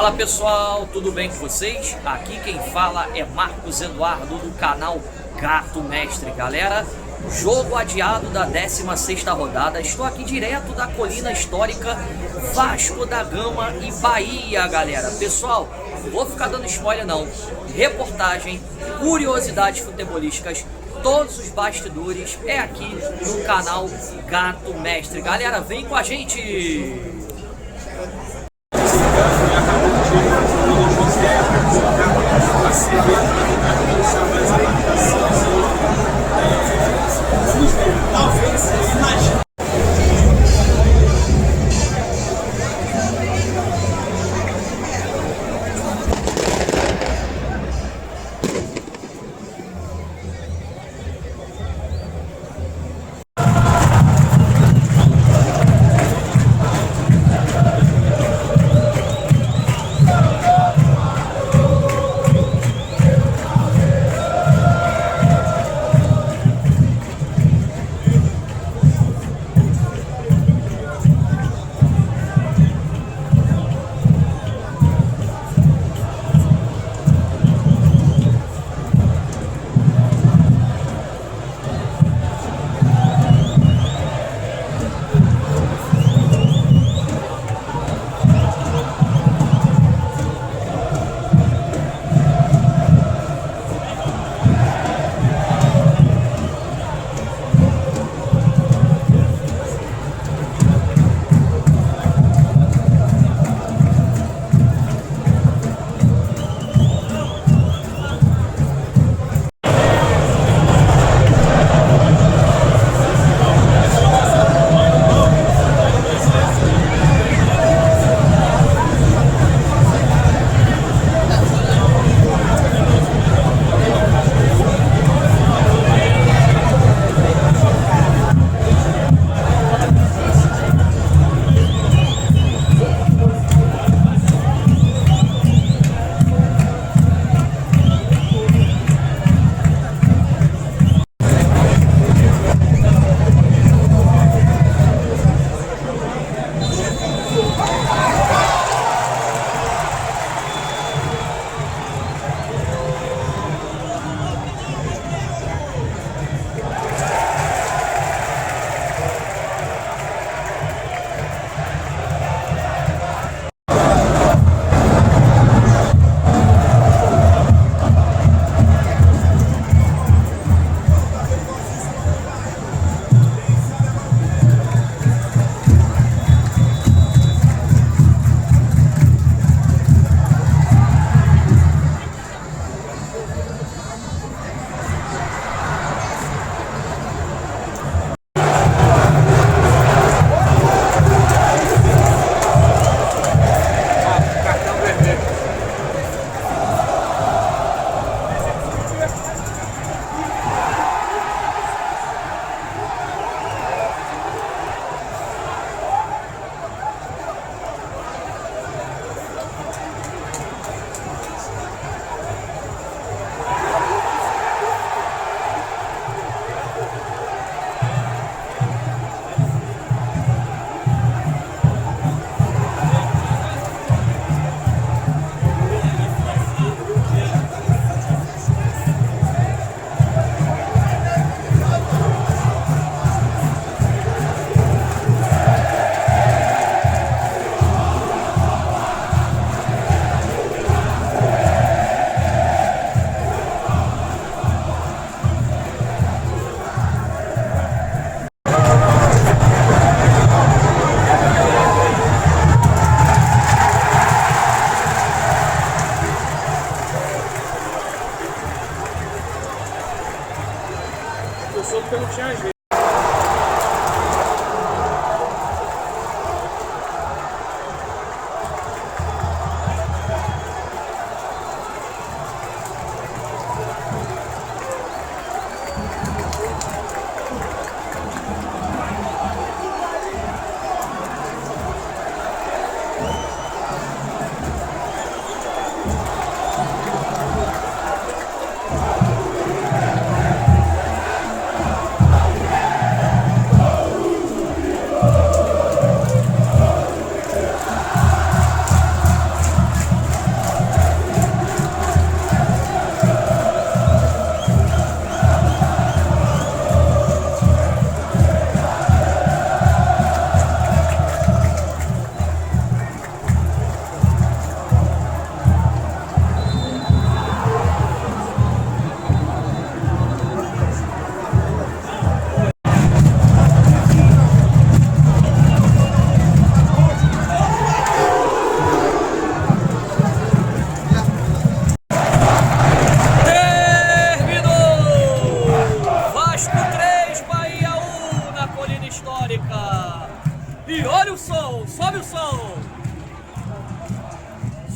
Fala pessoal, tudo bem com vocês? Aqui quem fala é Marcos Eduardo do canal Gato Mestre. Galera, jogo adiado da 16ª rodada. Estou aqui direto da colina histórica Vasco da Gama e Bahia, galera. Pessoal, não vou ficar dando spoiler não. Reportagem, curiosidades futebolísticas, todos os bastidores é aqui no canal Gato Mestre. Galera, vem com a gente!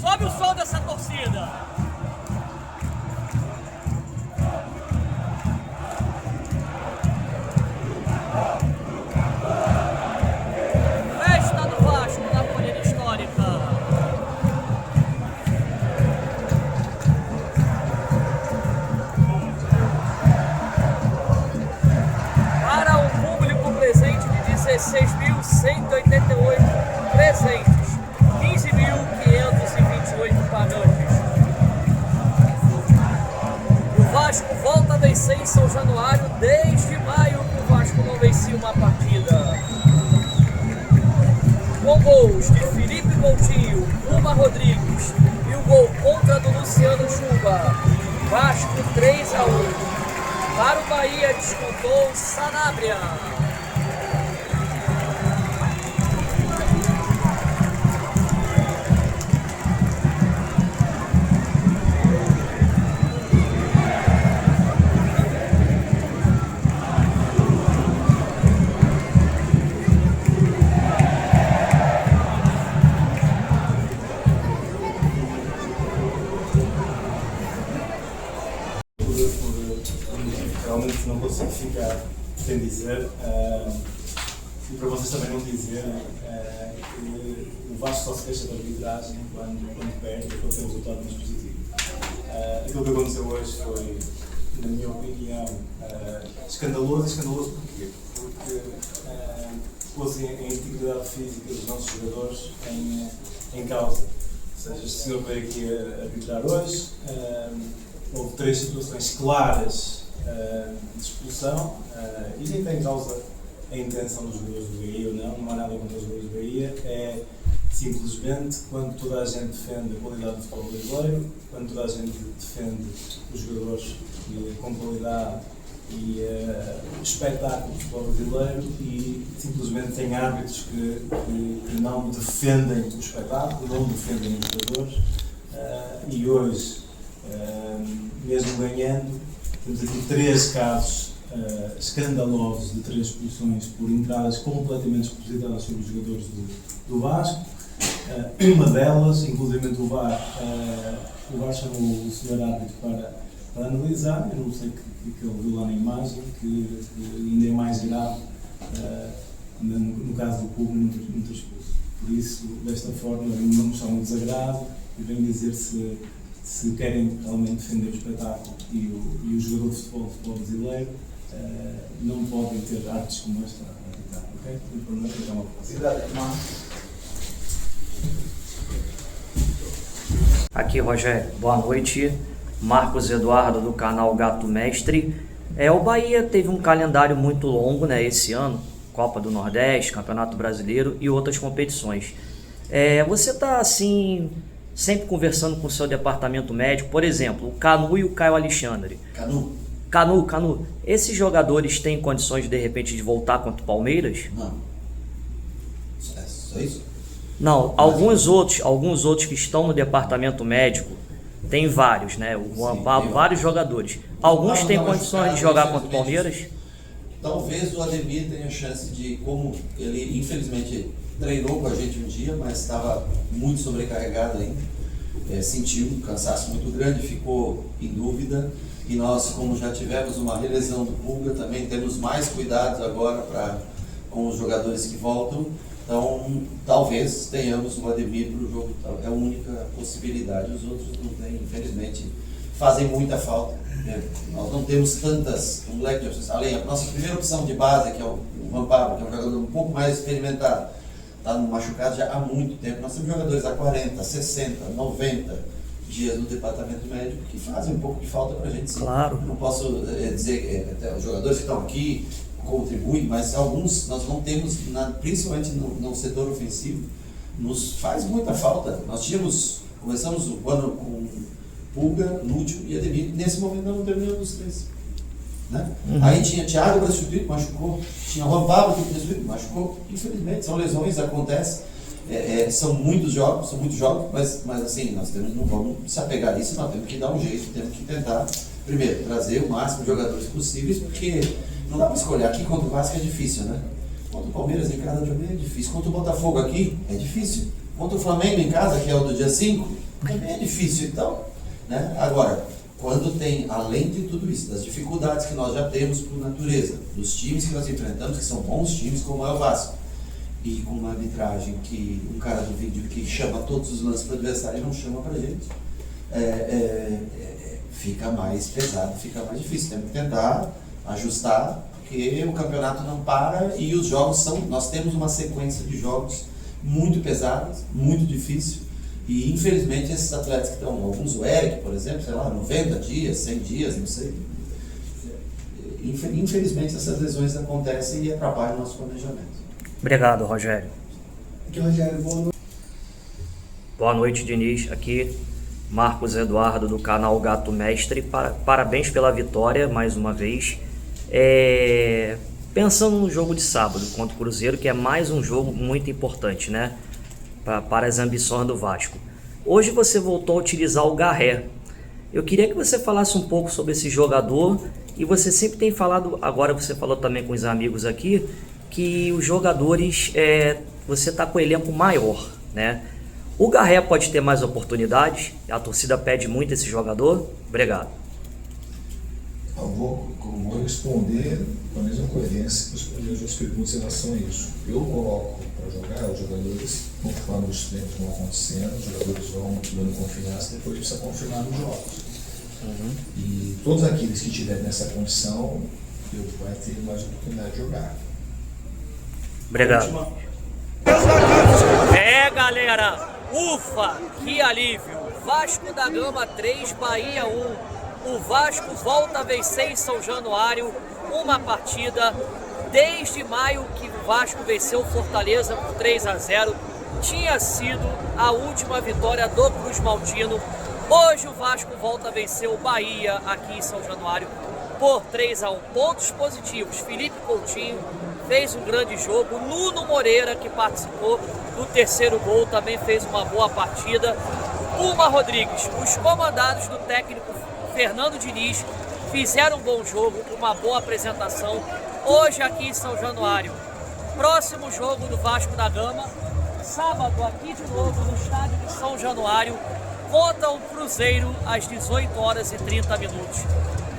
Sobe o som dessa torcida. Festa do Vasco na colina histórica. Para um público presente de 16.188 presentes, 15.528 pagantes. O Vasco volta a vencer em São Januário. Desde maio que o Vasco não vencia uma partida. Com gols de Felipe Coutinho, Uma Rodrigues e o gol contra do Luciano Juba. Vasco 3-1. Para o Bahia descontou Sanabria. Realmente não consigo ficar sem dizer, e para vocês também não dizerem, que o Vasco só se queixa da arbitragem quando perde e quando tem um resultado mais positivo. Aquilo que aconteceu hoje foi, na minha opinião, escandaloso. E escandaloso porquê? Porque pôs a integridade física dos nossos jogadores em causa. Ou seja, este senhor veio aqui a arbitrar hoje, houve 3 situações claras de expulsão, e nem tem causa a intenção dos jogadores do Bahia ou não há nada contra os jogadores do Bahia, é simplesmente quando toda a gente defende a qualidade do futebol brasileiro, quando toda a gente defende os jogadores com qualidade e espetáculo do futebol brasileiro, e simplesmente tem árbitros que não defendem o espetáculo, não defendem os jogadores, e hoje, mesmo ganhando, temos aqui 3 casos escandalosos de 3 expulsões por entradas completamente despropositadas sobre os jogadores do Vasco. Uma delas, inclusive o VAR chamou o senhor árbitro para analisar. Eu não sei o que ele viu lá na imagem, que ainda é mais grave no caso do Cuba não ter expulso. Por isso, desta forma, não mostrar um desagrado e venho dizer se querem realmente defender o espetáculo e o jogador de futebol brasileiro, não podem ter artes como esta a aplicar, ok? Muito boa noite, até uma próxima. Aqui, Rogério, boa noite. Marcos Eduardo, do canal Gato Mestre. O Bahia teve um calendário muito longo, né, esse ano, Copa do Nordeste, Campeonato Brasileiro e outras competições. Você está, assim, sempre conversando com o seu departamento médico, por exemplo, o Canu e o Caio Alexandre. Canu. Esses jogadores têm condições, de repente, de voltar contra o Palmeiras? Não. É só isso? Não, alguns outros que estão no departamento médico, tem vários, né? O Juan Pablo, vários jogadores. Alguns têm condições de jogar contra o Palmeiras? Talvez o Ademir tenha chance de, como ele infelizmente treinou com a gente um dia, mas estava muito sobrecarregado ainda, sentiu um cansaço muito grande, ficou em dúvida, e nós, como já tivemos uma relesão do Pulga, também temos mais cuidados agora com os jogadores que voltam, então talvez tenhamos o Ademir para o jogo, é a única possibilidade. Os outros não têm, infelizmente, fazem muita falta. Nós não temos tantas, além a nossa primeira opção de base, que é o Juan Pablo, que é um jogador um pouco mais experimentado, está machucado já há muito tempo. Nós temos jogadores há 40, 60, 90 dias no departamento médico que fazem um pouco de falta para a gente, sim. Claro. Não posso dizer que os jogadores que estão aqui contribuem, mas alguns nós não temos, principalmente no setor ofensivo, nos faz muita falta. Começamos o ano com Pulga, Lúcio e Ademir. Nesse momento nós não temos nenhum dos 3. Né? Aí tinha Thiago para substituir, machucou. Tinha Juan Pablo que substituir, machucou. Infelizmente, são lesões, acontecem. São muitos jogos, mas assim, nós não vamos se apegar a isso, nós temos que dar um jeito, temos que tentar, primeiro, trazer o máximo de jogadores possíveis, porque não dá para escolher. Aqui contra o Vasco é difícil, né? Contra o Palmeiras em casa também é difícil. Contra o Botafogo aqui é difícil. Contra o Flamengo em casa, que é o do dia 5, também é difícil. Então, né? Agora, quando tem, além de tudo isso, das dificuldades que nós já temos por natureza, dos times que nós enfrentamos, que são bons times, como é o Vasco, e com uma arbitragem que um cara do vídeo que chama todos os lances para o adversário e não chama para a gente, fica mais pesado, fica mais difícil. Temos que tentar ajustar, porque o campeonato não para e os jogos nós temos uma sequência de jogos muito pesados, muito difícil, e infelizmente esses atletas que estão, alguns, o Eric, por exemplo, sei lá, 90 dias, 100 dias, não sei, infelizmente essas lesões acontecem e atrapalham o nosso planejamento. Obrigado, Rogério. Aqui, Rogério, boa noite. Boa noite, Diniz. Aqui, Marcos Eduardo, do canal Gato Mestre. Parabéns pela vitória, mais uma vez. Pensando no jogo de sábado contra o Cruzeiro, que é mais um jogo muito importante, né? Para as ambições do Vasco. Hoje você voltou a utilizar o Garré. Eu queria que você falasse um pouco sobre esse jogador. E você sempre tem falado, agora você falou também com os amigos aqui, que os jogadores, você está com o elenco maior, né? O Garré pode ter mais oportunidades? A torcida pede muito esse jogador? Obrigado. Eu vou responder com a mesma coerência que responder as duas perguntas em relação a isso. Eu coloco para jogar os jogadores, conforme os treinos vão acontecendo, os jogadores vão dando confiança, depois precisa confirmar nos jogos. E todos aqueles que estiverem nessa condição, vai ter mais oportunidade de jogar. Obrigado. Galera, ufa, que alívio. Vasco da Gama 3, Bahia 1. O Vasco volta a vencer em São Januário uma partida desde maio que o Vasco venceu o Fortaleza por 3-0. Tinha sido a última vitória do Cruz Maltino. Hoje o Vasco volta a vencer o Bahia aqui em São Januário por 3-1. Pontos positivos: Felipe Coutinho fez um grande jogo, Nuno Moreira, que participou do terceiro gol, também fez uma boa partida, Puma Rodrigues, os comandados do técnico Fernando Diniz fizeram um bom jogo, uma boa apresentação hoje aqui em São Januário. Próximo jogo do Vasco da Gama, sábado aqui de novo no estádio de São Januário, contra o Cruzeiro às 18h30.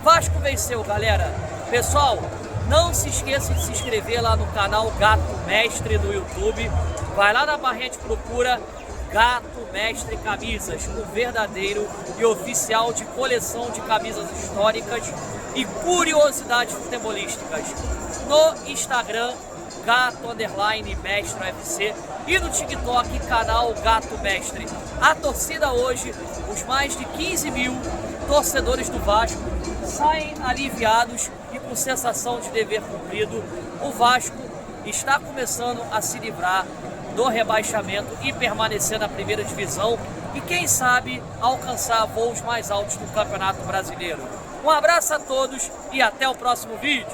Vasco venceu, galera. Pessoal, não se esqueça de se inscrever lá no canal Gato Mestre no YouTube. Vai lá na barrinha de procura Gato Mestre Camisas, o verdadeiro e oficial de coleção de camisas históricas e curiosidades futebolísticas. No Instagram, Gato_Mestre UFC, e no TikTok, canal Gato Mestre. A torcida hoje, os mais de 15 mil torcedores do Vasco, saem aliviados e com sensação de dever cumprido. O Vasco está começando a se livrar do rebaixamento e permanecer na primeira divisão e quem sabe alcançar voos mais altos do Campeonato Brasileiro. Um abraço a todos e até o próximo vídeo.